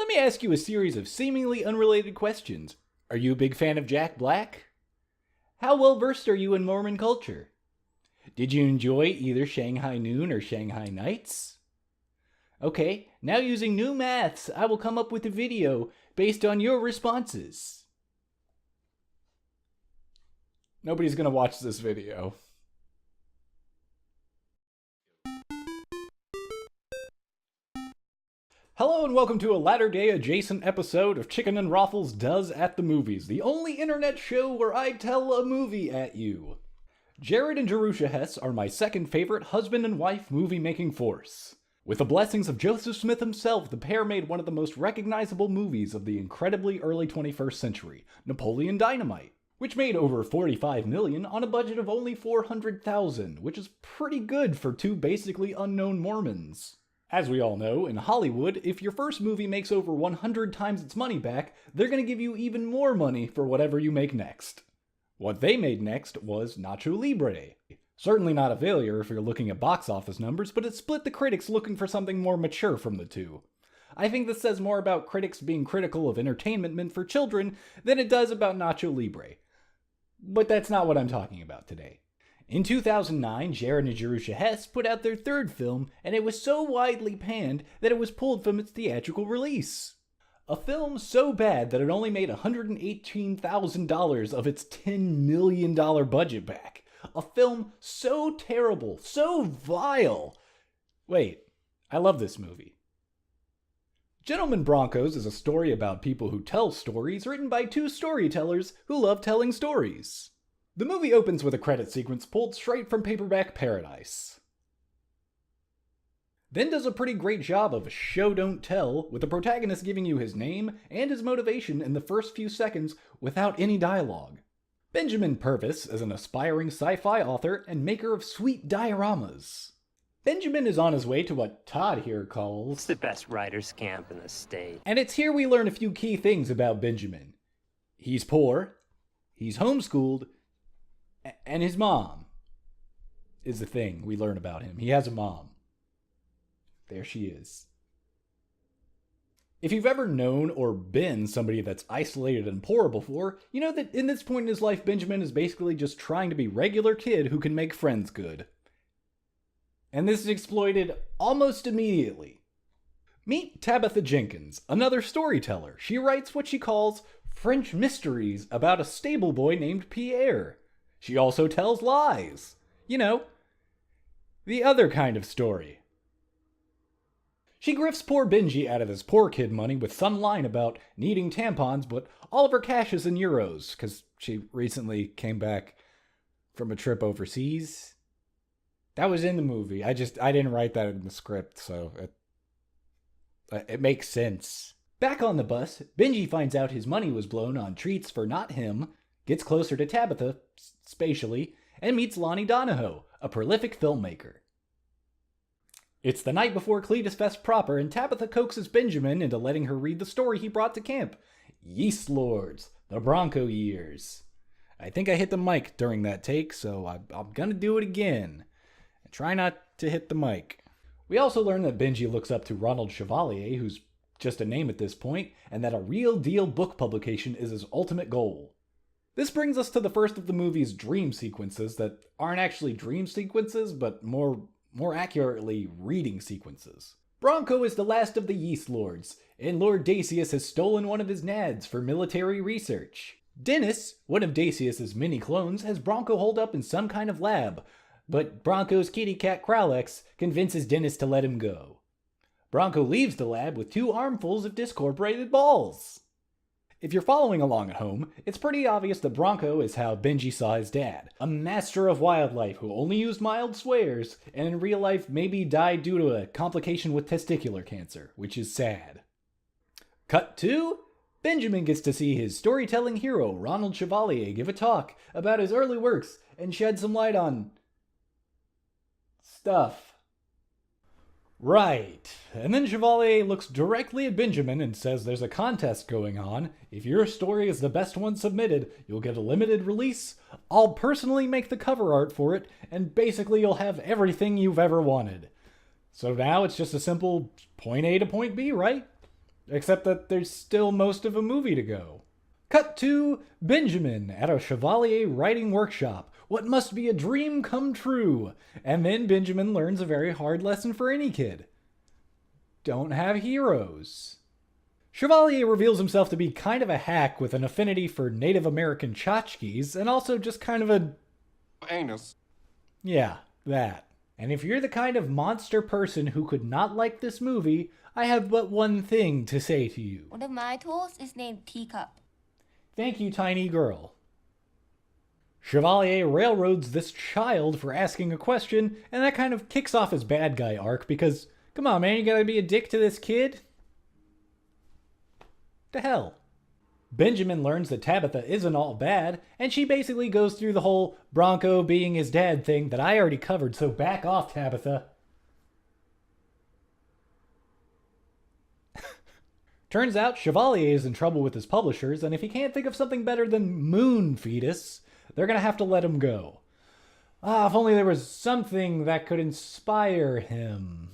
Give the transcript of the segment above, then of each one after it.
Let me ask you a series of seemingly unrelated questions. Are you a big fan of Jack Black? How well versed are you in Mormon culture? Did you enjoy either Shanghai Noon or Shanghai Nights? Okay, now using new maths, I will come up with a video based on your responses. Nobody's gonna watch this video. Hello and welcome to a latter-day adjacent episode of Chicken and Waffles Does at the Movies, the only internet show where I tell a movie at you. Jared and Jerusha Hess are my second favorite husband and wife movie-making force. With the blessings of Joseph Smith himself, the pair made one of the most recognizable movies of the incredibly early 21st century, Napoleon Dynamite, which made over $45 million on a budget of only $400,000, which is pretty good for two basically unknown Mormons. As we all know, in Hollywood, if your first movie makes over 100 times its money back, they're going to give you even more money for whatever you make next. What they made next was Nacho Libre. Certainly not a failure if you're looking at box office numbers, but it split the critics looking for something more mature from the two. I think this says more about critics being critical of entertainment meant for children than it does about Nacho Libre. But that's not what I'm talking about today. In 2009, Jared and Jerusha Hess put out their third film, and it was so widely panned that it was pulled from its theatrical release. A film so bad that it only made $118,000 of its $10 million budget back. A film so terrible, so vile. Wait, I love this movie. Gentlemen Broncos is a story about people who tell stories written by two storytellers who love telling stories. The movie opens with a credit sequence pulled straight from Paperback Paradise. Then does a pretty great job of show don't tell, with the protagonist giving you his name and his motivation in the first few seconds without any dialogue. Benjamin Purvis is an aspiring sci-fi author and maker of sweet dioramas. Benjamin is on his way to what Todd here calls It's the best writer's camp in the state. And it's here we learn a few key things about Benjamin. He's poor, he's homeschooled, and his mom is the thing we learn about him. He has a mom. There she is. If you've ever known or been somebody that's isolated and poor before, you know that in this point in his life, Benjamin is basically just trying to be a regular kid who can make friends good. And this is exploited almost immediately. Meet Tabitha Jenkins, another storyteller. She writes what she calls French mysteries about a stable boy named Pierre. She also tells lies. You know, the other kind of story. She grifts poor Benji out of his poor kid money with some line about needing tampons, but all of her cash is in euros, because she recently came back from a trip overseas. That was in the movie. I didn't write that in the script, so it makes sense. Back on the bus, Benji finds out his money was blown on treats for not him, gets closer to Tabitha, spatially, and meets Lonnie Donahoe, a prolific filmmaker. It's the night before Cletus Fest proper, and Tabitha coaxes Benjamin into letting her read the story he brought to camp. Yeast Lords, the Bronco Years. I think I hit the mic during that take, so I'm gonna do it again. Try not to hit the mic. We also learn that Benji looks up to Ronald Chevalier, who's just a name at this point, and that a real deal book publication is his ultimate goal. This brings us to the first of the movie's dream sequences that aren't actually dream sequences, but more accurately reading sequences. Bronco is the last of the Yeast Lords, and Lord Dacius has stolen one of his nads for military research. Dennis, one of Dacius's many clones, has Bronco holed up in some kind of lab, but Bronco's kitty cat Kralex convinces Dennis to let him go. Bronco leaves the lab with 2 armfuls of discorporated balls. If you're following along at home, it's pretty obvious that Bronco is how Benji saw his dad, a master of wildlife who only used mild swears, and in real life maybe died due to a complication with testicular cancer, which is sad. Cut 2? Benjamin gets to see his storytelling hero, Ronald Chevalier, give a talk about his early works and shed some light on stuff. Right. And then Chevalier looks directly at Benjamin and says there's a contest going on. If your story is the best one submitted, you'll get a limited release. I'll personally make the cover art for it, and basically you'll have everything you've ever wanted. So now it's just a simple point A to point B, right? Except that there's still most of a movie to go. Cut to Benjamin at a Chevalier writing workshop. What must be a dream come true? And then Benjamin learns a very hard lesson for any kid. Don't have heroes. Chevalier reveals himself to be kind of a hack with an affinity for Native American tchotchkes and also just kind of a... anus. Yeah, that. And if you're the kind of monster person who could not like this movie, I have but one thing to say to you. One of my tools is named Teacup. Thank you, tiny girl. Chevalier railroads this child for asking a question, and that kind of kicks off his bad guy arc because, come on man, you gotta be a dick to this kid? To hell. Benjamin learns that Tabitha isn't all bad, and she basically goes through the whole Bronco being his dad thing that I already covered, so back off, Tabitha. Turns out Chevalier is in trouble with his publishers, and if he can't think of something better than Moon Fetus, they're gonna have to let him go. If only there was something that could inspire him.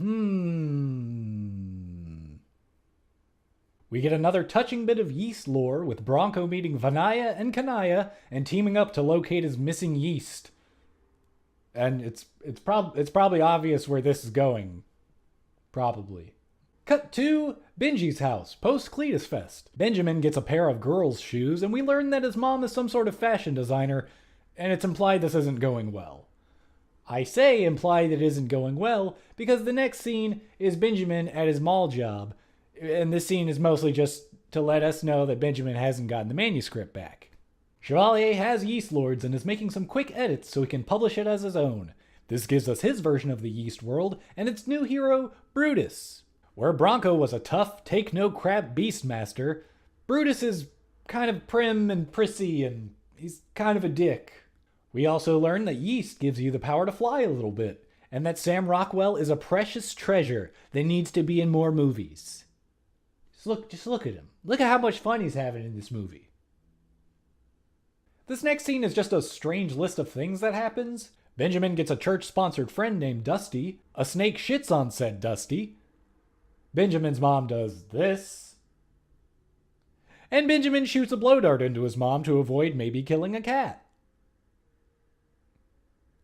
We get another touching bit of yeast lore with Bronco meeting Vanaya and Kanaya and teaming up to locate his missing yeast. And it's probably obvious where this is going. Probably. Cut to Benji's house, post Cletus Fest. Benjamin gets a pair of girls' shoes, and we learn that his mom is some sort of fashion designer, and it's implied this isn't going well. I say implied it isn't going well because the next scene is Benjamin at his mall job, and this scene is mostly just to let us know that Benjamin hasn't gotten the manuscript back. Chevalier has Yeast Lords and is making some quick edits so he can publish it as his own. This gives us his version of the Yeast World and its new hero, Brutus. Where Bronco was a tough, take-no-crap beastmaster, Brutus is kind of prim and prissy and he's kind of a dick. We also learn that yeast gives you the power to fly a little bit, and that Sam Rockwell is a precious treasure that needs to be in more movies. Just look at him. Look at how much fun he's having in this movie. This next scene is just a strange list of things that happens. Benjamin gets a church-sponsored friend named Dusty. A snake shits on said Dusty. Benjamin's mom does this. And Benjamin shoots a blow dart into his mom to avoid maybe killing a cat.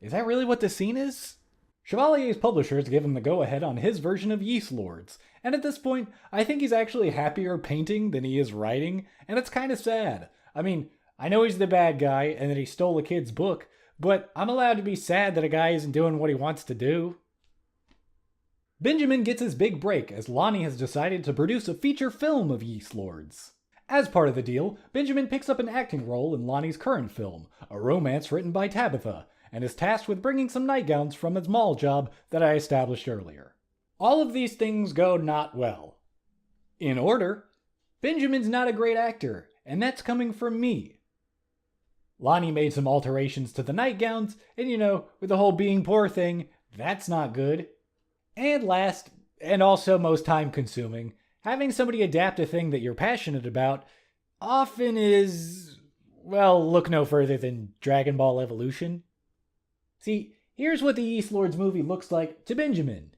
Is that really what this scene is? Chevalier's publishers give him the go-ahead on his version of Yeast Lords, and at this point, I think he's actually happier painting than he is writing, and it's kind of sad. I mean, I know he's the bad guy and that he stole a kid's book, but I'm allowed to be sad that a guy isn't doing what he wants to do. Benjamin gets his big break as Lonnie has decided to produce a feature film of Yeast Lords. As part of the deal, Benjamin picks up an acting role in Lonnie's current film, a romance written by Tabitha, and is tasked with bringing some nightgowns from his mall job that I established earlier. All of these things go not well. In order, Benjamin's not a great actor, and that's coming from me. Lonnie made some alterations to the nightgowns, and with the whole being poor thing, that's not good. And last, and also most time-consuming, having somebody adapt a thing that you're passionate about often is, well, look no further than Dragon Ball Evolution. See, here's what the Yeast Lords movie looks like to Benjamin.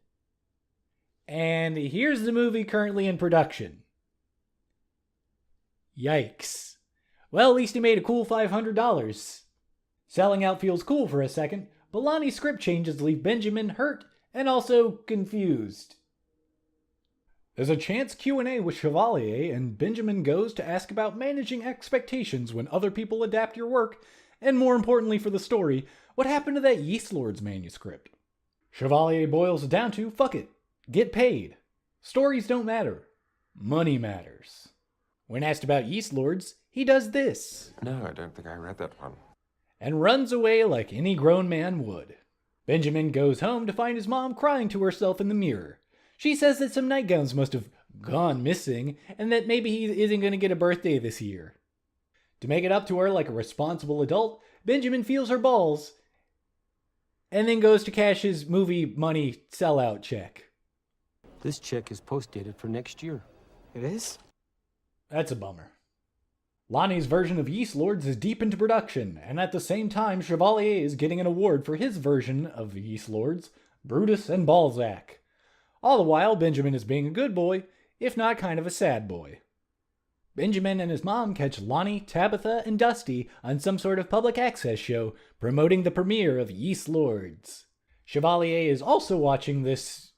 And here's the movie currently in production. Yikes. Well, at least he made a cool $500. Selling out feels cool for a second, but Lonnie's script changes leave Benjamin hurt and also confused. There's a chance Q&A with Chevalier, and Benjamin goes to ask about managing expectations when other people adapt your work, and more importantly for the story, what happened to that Yeast Lords manuscript? Chevalier boils it down to, fuck it, get paid. Stories don't matter. Money matters. When asked about Yeast Lords, he does this. No, I don't think I read that one. And runs away like any grown man would. Benjamin goes home to find his mom crying to herself in the mirror. She says that some nightgowns must have gone missing, and that maybe he isn't going to get a birthday this year. To make it up to her like a responsible adult, Benjamin feels her balls, and then goes to cash his movie money sellout check. This check is post-dated for next year. It is? That's a bummer. Lonnie's version of Yeast Lords is deep into production, and at the same time, Chevalier is getting an award for his version of Yeast Lords, Brutus and Balzac. All the while, Benjamin is being a good boy, if not kind of a sad boy. Benjamin and his mom catch Lonnie, Tabitha, and Dusty on some sort of public access show promoting the premiere of Yeast Lords. Chevalier is also watching this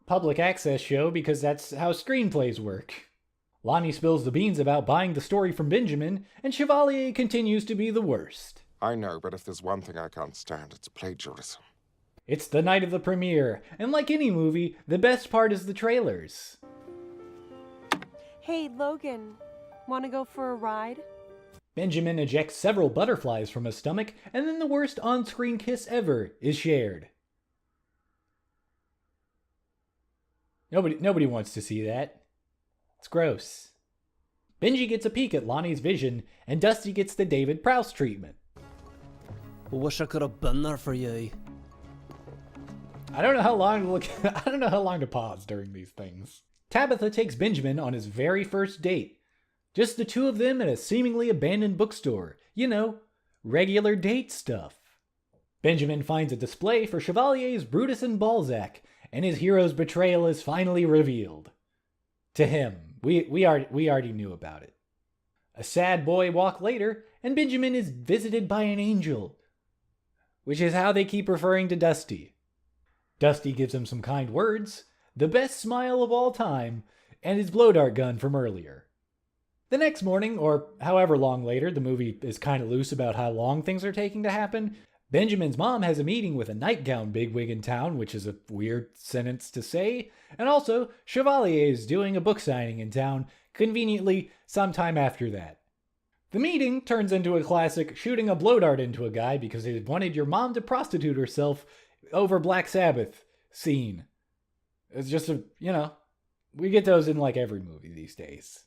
public access show because that's how screenplays work. Lonnie spills the beans about buying the story from Benjamin, and Chevalier continues to be the worst. I know, but if there's one thing I can't stand, it's plagiarism. It's the night of the premiere, and like any movie, the best part is the trailers. Hey, Logan, want to go for a ride? Benjamin ejects several butterflies from his stomach, and then the worst on-screen kiss ever is shared. Nobody wants to see that. It's gross. Benji gets a peek at Lonnie's vision, and Dusty gets the David Prowse treatment. I wish I could have been there for you. I don't know how long to I don't know how long to pause during these things. Tabitha takes Benjamin on his very first date. Just the two of them at a seemingly abandoned bookstore. You know, regular date stuff. Benjamin finds a display for Chevalier's Brutus and Balzac, and his hero's betrayal is finally revealed. To him. We already knew about it. A sad boy walk later, and Benjamin is visited by an angel, which is how they keep referring to Dusty. Dusty gives him some kind words, the best smile of all time, and his blow dart gun from earlier. The next morning, or however long later, the movie is kind of loose about how long things are taking to happen, Benjamin's mom has a meeting with a nightgown bigwig in town, which is a weird sentence to say, and also Chevalier is doing a book signing in town, conveniently sometime after that. The meeting turns into a classic shooting a blow dart into a guy because he wanted your mom to prostitute herself over Black Sabbath scene. It's just we get those in like every movie these days.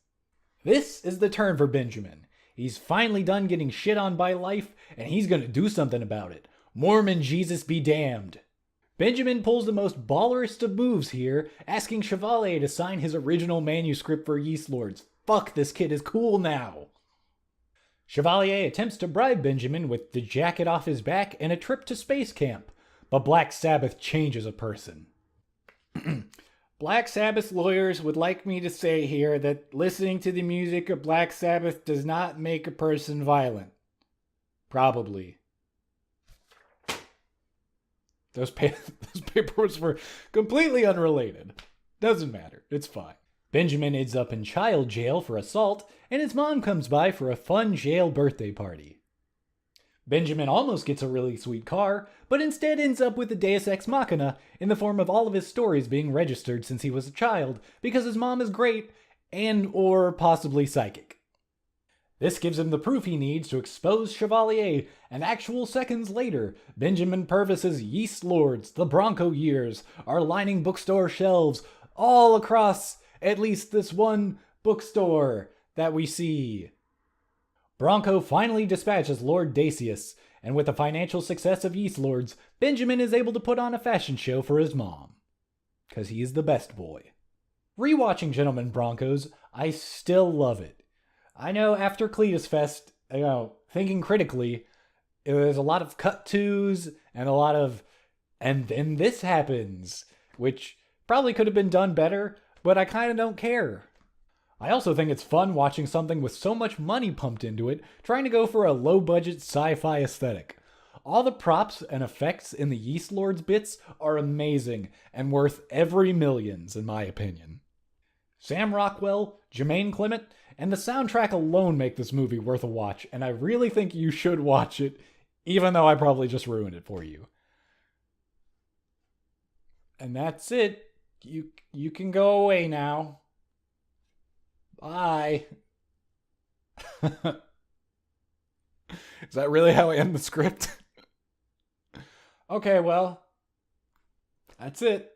This is the turn for Benjamin. He's finally done getting shit on by life, and he's gonna do something about it. Mormon Jesus be damned. Benjamin pulls the most ballerist of moves here, asking Chevalier to sign his original manuscript for Yeast Lords. Fuck, this kid is cool now. Chevalier attempts to bribe Benjamin with the jacket off his back and a trip to space camp, but Black Sabbath changes a person. Black Sabbath lawyers would like me to say here that listening to the music of Black Sabbath does not make a person violent. Probably. Those papers were completely unrelated. Doesn't matter. It's fine. Benjamin ends up in child jail for assault, and his mom comes by for a fun jail birthday party. Benjamin almost gets a really sweet car, but instead ends up with a Deus Ex Machina in the form of all of his stories being registered since he was a child, because his mom is great and or possibly psychic. This gives him the proof he needs to expose Chevalier, and actual seconds later, Benjamin Purvis's Yeast Lords, the Bronco years, are lining bookstore shelves all across at least this one bookstore that we see. Bronco finally dispatches Lord Dacius, and with the financial success of Yeast Lords, Benjamin is able to put on a fashion show for his mom. 'Cause he's the best boy. Rewatching Gentlemen Broncos, I still love it. I know after Cletus Fest, thinking critically, there's a lot of cut-tos and a lot of, and then this happens, which probably could have been done better, but I kind of don't care. I also think it's fun watching something with so much money pumped into it, trying to go for a low-budget sci-fi aesthetic. All the props and effects in the Yeast Lords bits are amazing and worth every millions, in my opinion. Sam Rockwell, Jermaine Clement, and the soundtrack alone make this movie worth a watch, and I really think you should watch it, even though I probably just ruined it for you. And that's it. You can go away now. Bye. Is that really how I end the script? Okay, well, that's it.